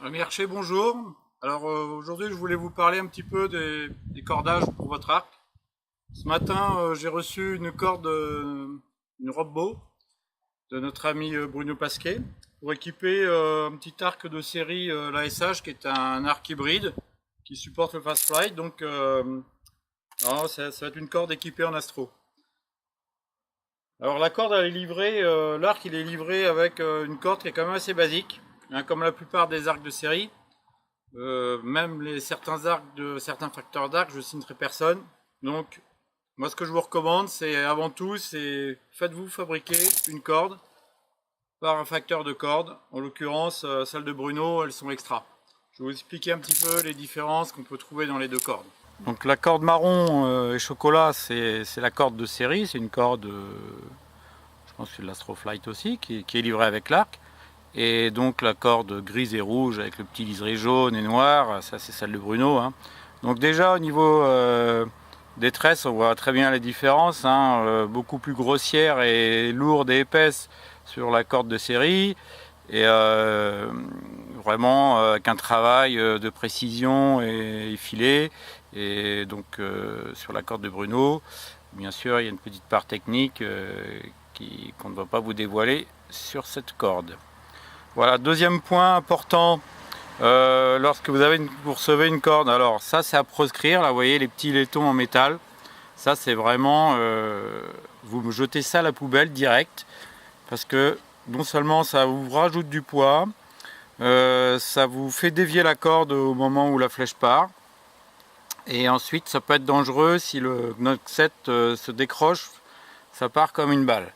Mircea, bonjour. Alors aujourd'hui je voulais vous parler un petit peu des cordages pour votre arc. Ce matin j'ai reçu une corde, une Robbo de notre ami Bruno Pasquet pour équiper un petit arc de série l'ASH qui est un arc hybride qui supporte le fast flight. Donc ça va être une corde équipée en astro. Alors la corde elle est livrée, l'arc il est livré avec une corde qui est quand même assez basique, hein, comme la plupart des arcs de série. Même certains arcs de certains facteurs d'arc, je signerai personne. Donc, moi, ce que je vous recommande, c'est avant tout, c'est faites-vous fabriquer une corde par un facteur de corde. En l'occurrence, celles de Bruno, elles sont extra. Je vais vous expliquer un petit peu les différences qu'on peut trouver dans les deux cordes. Donc, la corde marron et chocolat, c'est la corde de série. C'est une corde, je pense que c'est de l'Astroflight aussi, qui est livrée avec l'arc. Et donc la corde grise et rouge avec le petit liseré jaune et noir, ça c'est celle de Bruno, hein. Donc déjà au niveau des tresses, on voit très bien les différences, hein, beaucoup plus grossière et lourde et épaisse sur la corde de série, et vraiment avec un travail de précision et effilé. Et donc sur la corde de Bruno, bien sûr il y a une petite part technique qu'on ne va pas vous dévoiler sur cette corde. Voilà, deuxième point important, lorsque vous recevez une corde, alors ça c'est à proscrire, là vous voyez les petits laitons en métal, ça c'est vraiment, vous jetez ça à la poubelle direct, parce que non seulement ça vous rajoute du poids, ça vous fait dévier la corde au moment où la flèche part, et ensuite ça peut être dangereux si le knock-set se décroche, ça part comme une balle.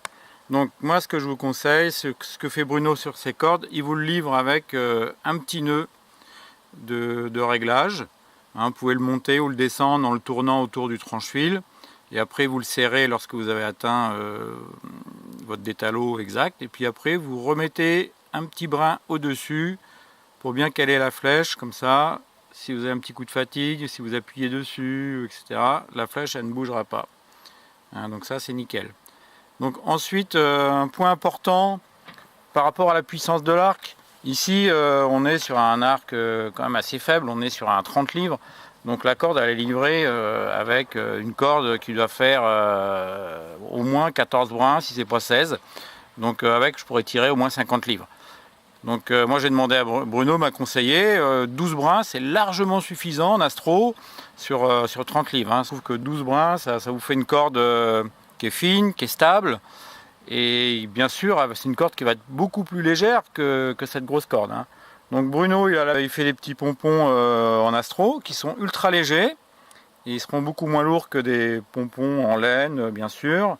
Donc moi ce que je vous conseille, ce que fait Bruno sur ses cordes, il vous le livre avec un petit nœud de réglage. Hein, vous pouvez le monter ou le descendre en le tournant autour du tranche-fil. Et après vous le serrez lorsque vous avez atteint votre détalo exact. Et puis après vous remettez un petit brin au-dessus pour bien caler la flèche. Comme ça, si vous avez un petit coup de fatigue, si vous appuyez dessus, etc., la flèche elle ne bougera pas. Hein, donc ça c'est nickel. Donc ensuite, un point important par rapport à la puissance de l'arc. Ici, on est sur un arc quand même assez faible, on est sur un 30 livres. Donc la corde, elle est livrée avec une corde qui doit faire au moins 14 brins, si c'est pas 16. Donc avec, je pourrais tirer au moins 50 livres. Donc moi, j'ai demandé à Bruno, m'a conseillé, 12 brins, c'est largement suffisant en astro sur 30 livres. Hein. Je trouve que 12 brins, ça vous fait une corde qui est fine, qui est stable, et bien sûr c'est une corde qui va être beaucoup plus légère que cette grosse corde, hein. Donc Bruno il fait des petits pompons en astro qui sont ultra légers, et ils seront beaucoup moins lourds que des pompons en laine bien sûr,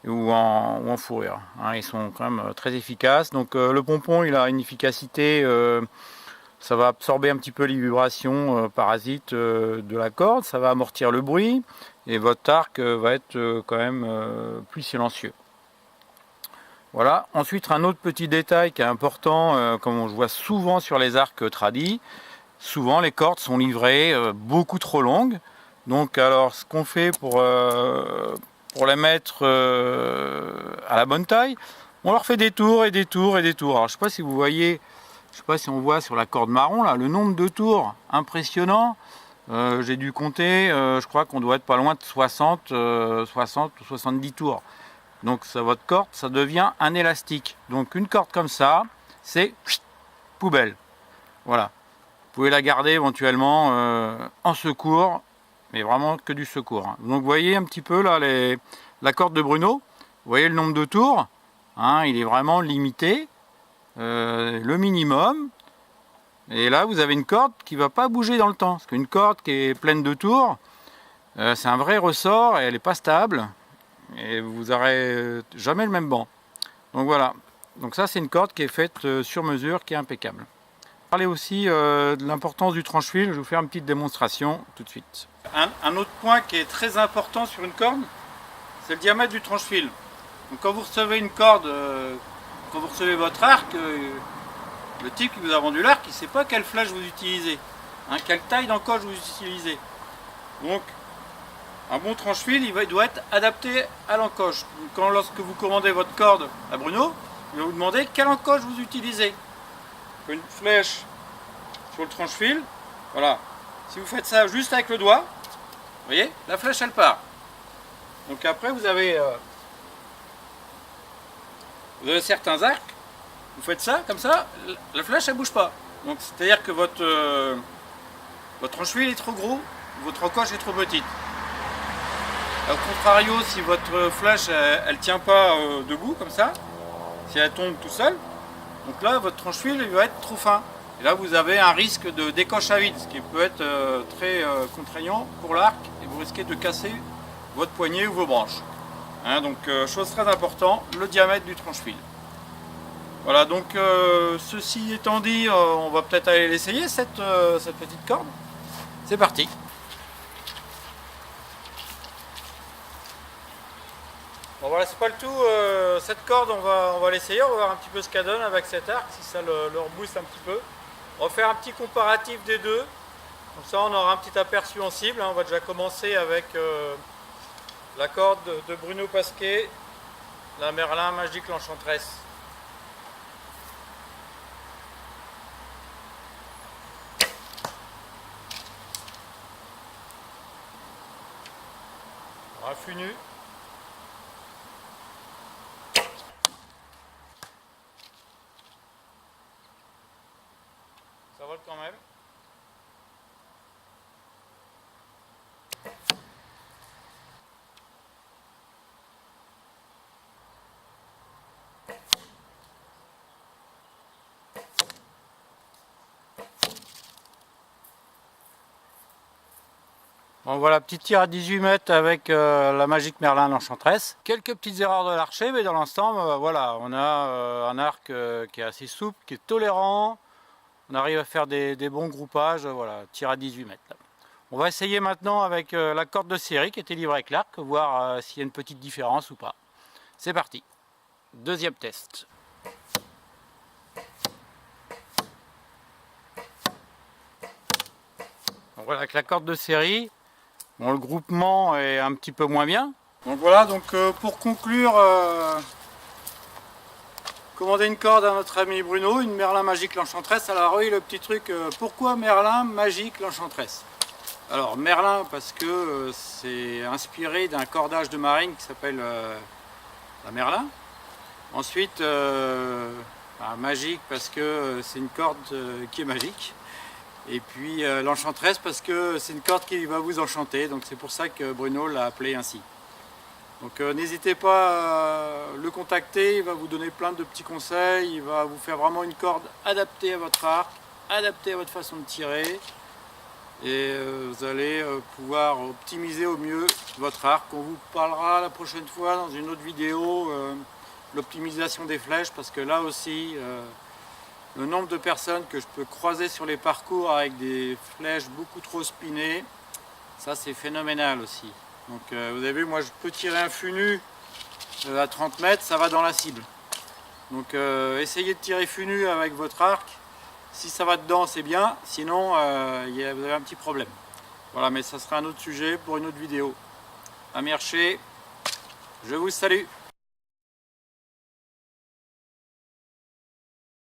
ou en fourrure, hein. Ils sont quand même très efficaces. Donc le pompon il a une efficacité, ça va absorber un petit peu les vibrations parasites de la corde, ça va amortir le bruit, et votre arc va être quand même plus silencieux. Voilà. Ensuite, un autre petit détail qui est important, comme on le voit souvent sur les arcs tradis, souvent les cordes sont livrées beaucoup trop longues. Donc alors ce qu'on fait pour les mettre à la bonne taille, on leur fait des tours et des tours et des tours. Alors je ne sais pas si vous voyez, je sais pas si on voit sur la corde marron là, le nombre de tours impressionnant. J'ai dû compter, je crois qu'on doit être pas loin de 60 ou 70 tours. Donc votre corde, ça devient un élastique. Donc une corde comme ça, c'est poubelle. Voilà. Vous pouvez la garder éventuellement en secours, mais vraiment que du secours, hein. Donc vous voyez un petit peu là la corde de Bruno. Vous voyez le nombre de tours, hein, il est vraiment limité, le minimum. Et là, vous avez une corde qui ne va pas bouger dans le temps. Parce qu'une corde qui est pleine de tours, c'est un vrai ressort et elle n'est pas stable. Et vous n'aurez jamais le même banc. Donc voilà. Donc ça, c'est une corde qui est faite sur mesure, qui est impeccable. Parler aussi de l'importance du tranche-fil. Je vais vous faire une petite démonstration tout de suite. Un autre point qui est très important sur une corde, c'est le diamètre du tranche-fil. Donc quand vous recevez une corde, quand vous recevez votre arc, le type qui vous a vendu l'arc, il ne sait pas quelle flèche vous utilisez, hein, quelle taille d'encoche vous utilisez. Donc, un bon tranche-fil, il doit être adapté à l'encoche. Lorsque vous commandez votre corde à Bruno, il va vous demander quelle encoche vous utilisez. Une flèche sur le tranche-fil. Voilà. Si vous faites ça juste avec le doigt, vous voyez, la flèche elle part. Donc après vous avez certains arcs, vous faites ça comme ça, la flèche elle bouge pas. Donc c'est-à-dire que votre tranche-fil est trop gros, votre encoche est trop petite. Au contrario, si votre flèche elle tient pas debout comme ça, si elle tombe tout seul, donc là votre tranche-fil va être trop fin. Et là vous avez un risque de décoche à vide, ce qui peut être très contraignant pour l'arc, et vous risquez de casser votre poignet ou vos branches. Hein, donc chose très importante, le diamètre du tranche-fil. Voilà, donc ceci étant dit, on va peut-être aller l'essayer cette petite corde. C'est parti. Bon voilà, c'est pas le tout, cette corde on va l'essayer, on va voir un petit peu ce qu'elle donne avec cet arc, si ça le rebooste un petit peu. On va faire un petit comparatif des deux, comme ça on aura un petit aperçu en cible. On va déjà commencer avec la corde de Bruno Pasquet, la Merlin Magique l'Enchantresse. Un flux nu. Ça vole quand même. Bon voilà, petit tir à 18 mètres avec la Magique Merlin l'Enchantresse. Quelques petites erreurs de l'archer, mais dans l'ensemble, voilà, on a un arc qui est assez souple, qui est tolérant. On arrive à faire des bons groupages, voilà, tir à 18 mètres. Là. On va essayer maintenant avec la corde de série qui était livrée avec l'arc, voir s'il y a une petite différence ou pas. C'est parti. Deuxième test. Donc voilà, avec la corde de série, bon, le groupement est un petit peu moins bien. Donc voilà, donc pour conclure, commander une corde à notre ami Bruno, une Merlin Magique l'Enchantresse. Alors oui, le petit truc, pourquoi Merlin Magique l'Enchantresse? Alors Merlin parce que c'est inspiré d'un cordage de marine qui s'appelle la Merlin. Ensuite, magique parce que c'est une corde qui est magique. Et puis l'Enchantresse parce que c'est une corde qui va vous enchanter. Donc c'est pour ça que Bruno l'a appelé ainsi. Donc n'hésitez pas à le contacter, il va vous donner plein de petits conseils, il va vous faire vraiment une corde adaptée à votre arc, adaptée à votre façon de tirer. Et vous allez pouvoir optimiser au mieux votre arc. On vous parlera la prochaine fois dans une autre vidéo l'optimisation des flèches, parce que là aussi le nombre de personnes que je peux croiser sur les parcours avec des flèches beaucoup trop spinées, ça c'est phénoménal aussi. Donc vous avez vu, moi je peux tirer un fût nu à 30 mètres, ça va dans la cible. Donc essayez de tirer fût nu avec votre arc. Si ça va dedans, c'est bien, sinon vous avez un petit problème. Voilà, mais ça sera un autre sujet pour une autre vidéo. Amis archers, je vous salue.